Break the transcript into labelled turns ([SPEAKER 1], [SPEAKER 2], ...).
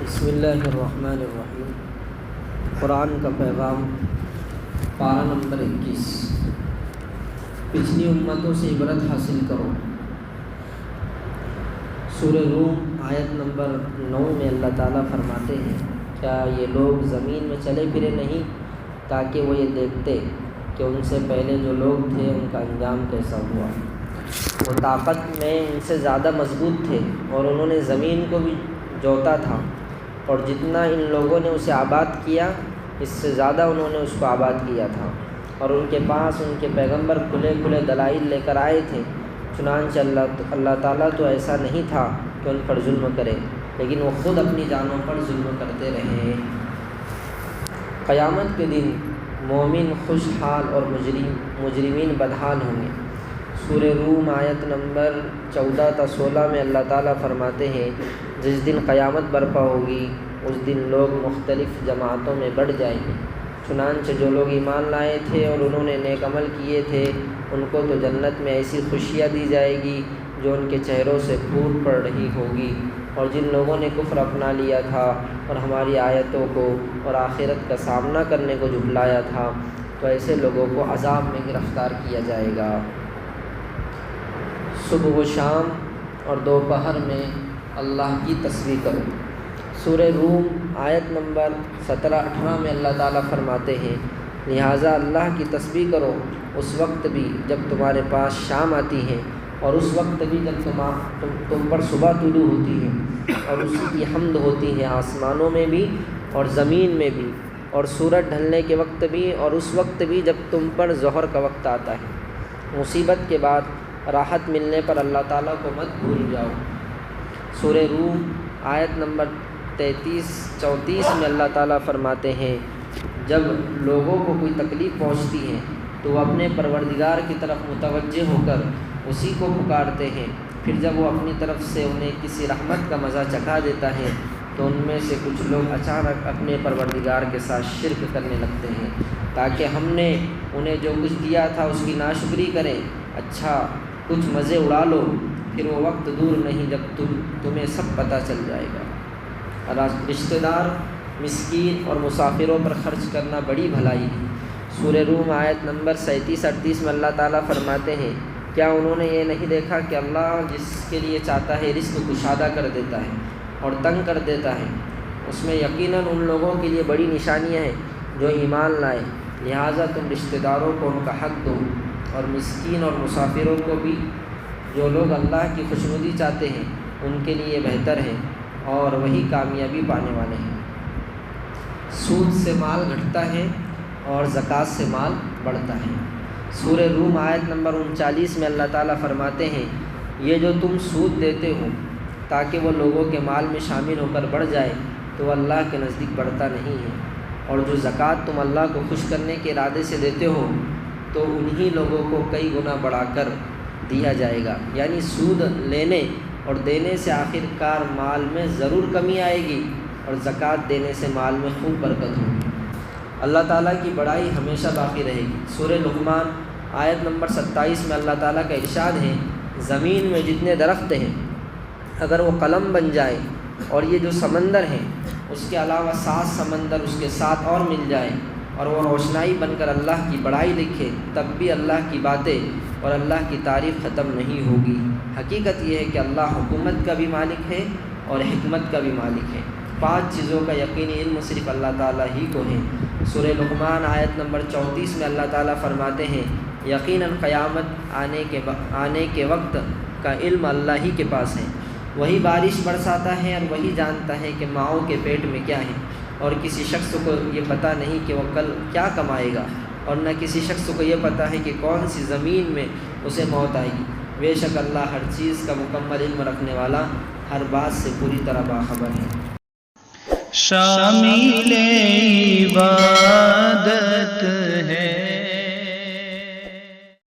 [SPEAKER 1] بسم اللہ الرحمن الرحیم۔ قرآن کا پیغام، پارہ نمبر 21۔ پچھلی امتوں سے عبرت حاصل کرو۔ سورہ روم آیت نمبر 9 میں اللہ تعالیٰ فرماتے ہیں، کیا یہ لوگ زمین میں چلے پھرے نہیں تاکہ وہ یہ دیکھتے کہ ان سے پہلے جو لوگ تھے ان کا انجام کیسا ہوا۔ وہ طاقت میں ان سے زیادہ مضبوط تھے اور انہوں نے زمین کو بھی جوتا تھا، اور جتنا ان لوگوں نے اسے آباد کیا اس سے زیادہ انہوں نے اس کو آباد کیا تھا، اور ان کے پاس ان کے پیغمبر کھلے کھلے دلائل لے کر آئے تھے۔ چنانچہ اللہ تعالیٰ تو ایسا نہیں تھا کہ ان پر ظلم کرے، لیکن وہ خود اپنی جانوں پر ظلم کرتے رہے۔ قیامت کے دن مومن خوشحال اور مجرمین بدحال ہوں گے۔ سورہ روم آیت نمبر 14 تا 16 میں اللہ تعالیٰ فرماتے ہیں، جس دن قیامت برپا ہوگی اس دن لوگ مختلف جماعتوں میں بڑھ جائیں گے۔ چنانچہ جو لوگ ایمان لائے تھے اور انہوں نے نیک عمل کیے تھے ان کو تو جنت میں ایسی خوشیاں دی جائے گی جو ان کے چہروں سے پھوٹ پڑ رہی ہوگی، اور جن لوگوں نے کفر اپنا لیا تھا اور ہماری آیتوں کو اور آخرت کا سامنا کرنے کو جھٹلایا تھا تو ایسے لوگوں کو عذاب میں گرفتار کیا جائے گا۔ صبح و شام اور دوپہر میں اللہ کی تسبیح کرو۔ سورہ روم آیت نمبر 17-18 میں اللہ تعالیٰ فرماتے ہیں، لہٰذا اللہ کی تسبیح کرو اس وقت بھی جب تمہارے پاس شام آتی ہے، اور اس وقت بھی جب تم پر صبح طلوع ہوتی ہے، اور اسی کی حمد ہوتی ہے آسمانوں میں بھی اور زمین میں بھی، اور سورج ڈھلنے کے وقت بھی، اور اس وقت بھی جب تم پر ظہر کا وقت آتا ہے۔ مصیبت کے بعد راحت ملنے پر اللہ تعالیٰ کو مت بھول جاؤ۔ سورہ روم آیت نمبر 33-34 میں اللہ تعالیٰ فرماتے ہیں، جب لوگوں کو کوئی تکلیف پہنچتی ہے تو وہ اپنے پروردگار کی طرف متوجہ ہو کر اسی کو پکارتے ہیں، پھر جب وہ اپنی طرف سے انہیں کسی رحمت کا مزہ چکھا دیتا ہے تو ان میں سے کچھ لوگ اچانک اپنے پروردگار کے ساتھ شرک کرنے لگتے ہیں تاکہ ہم نے انہیں جو کچھ دیا تھا اس کی ناشکری کریں۔ اچھا کچھ مزے اڑا لو، پھر وہ وقت دور نہیں جب تمہیں سب پتہ چل جائے گا۔ رشتہ دار، مسکین اور مسافروں پر خرچ کرنا بڑی بھلائی ہے۔ سورہ روم آیت نمبر 37-38 میں اللہ تعالیٰ فرماتے ہیں، کیا انہوں نے یہ نہیں دیکھا کہ اللہ جس کے لیے چاہتا ہے رزق کشادہ کر دیتا ہے اور تنگ کر دیتا ہے؟ اس میں یقیناً ان لوگوں کے لیے بڑی نشانیاں ہیں جو ایمان لائے، لہٰذا تم رشتہ داروں کو ان کا حق دو، اور مسکین اور مسافروں کو بھی۔ جو لوگ اللہ کی خوشنودی چاہتے ہیں ان کے لیے بہتر ہے اور وہی کامیابی پانے والے ہیں۔ سود سے مال گھٹتا ہے اور زکوٰۃ سے مال بڑھتا ہے۔ سورہ روم آیت نمبر 39 میں اللہ تعالیٰ فرماتے ہیں، یہ جو تم سود دیتے ہو تاکہ وہ لوگوں کے مال میں شامل ہو کر بڑھ جائے تو وہ اللہ کے نزدیک بڑھتا نہیں ہے، اور جو زکوٰۃ تم اللہ کو خوش کرنے کے ارادے سے دیتے ہو تو انہی لوگوں کو کئی گنا بڑھا کر دیا جائے گا۔ یعنی سود لینے اور دینے سے آخر کار مال میں ضرور کمی آئے گی، اور زکوٰۃ دینے سے مال میں خوب برکت ہوگی۔ اللہ تعالیٰ کی بڑائی ہمیشہ باقی رہے گی۔ سورہ لقمان آیت نمبر 27 میں اللہ تعالیٰ کا ارشاد ہے، زمین میں جتنے درخت ہیں اگر وہ قلم بن جائے اور یہ جو سمندر ہیں اس کے علاوہ 7 سمندر اس کے ساتھ اور مل جائیں اور وہ روشنائی بن کر اللہ کی بڑائی لکھے، تب بھی اللہ کی باتیں اور اللہ کی تعریف ختم نہیں ہوگی۔ حقیقت یہ ہے کہ اللہ حکومت کا بھی مالک ہے اور حکمت کا بھی مالک ہے۔ 5 چیزوں کا یقینی علم صرف اللہ تعالیٰ ہی کو ہے۔ سورہ لقمان آیت نمبر 34 میں اللہ تعالیٰ فرماتے ہیں، یقیناً قیامت آنے کے وقت کا علم اللہ ہی کے پاس ہے۔ وہی بارش برساتا ہے اور وہی جانتا ہے کہ ماؤں کے پیٹ میں کیا ہے، اور کسی شخص کو یہ پتہ نہیں کہ وہ کل کیا کمائے گا، اور نہ کسی شخص کو یہ پتہ ہے کہ کون سی زمین میں اسے موت آئے گی۔ بے شک اللہ ہر چیز کا مکمل علم رکھنے والا، ہر بات سے پوری طرح باخبر ہے۔
[SPEAKER 2] شامل عبادت ہے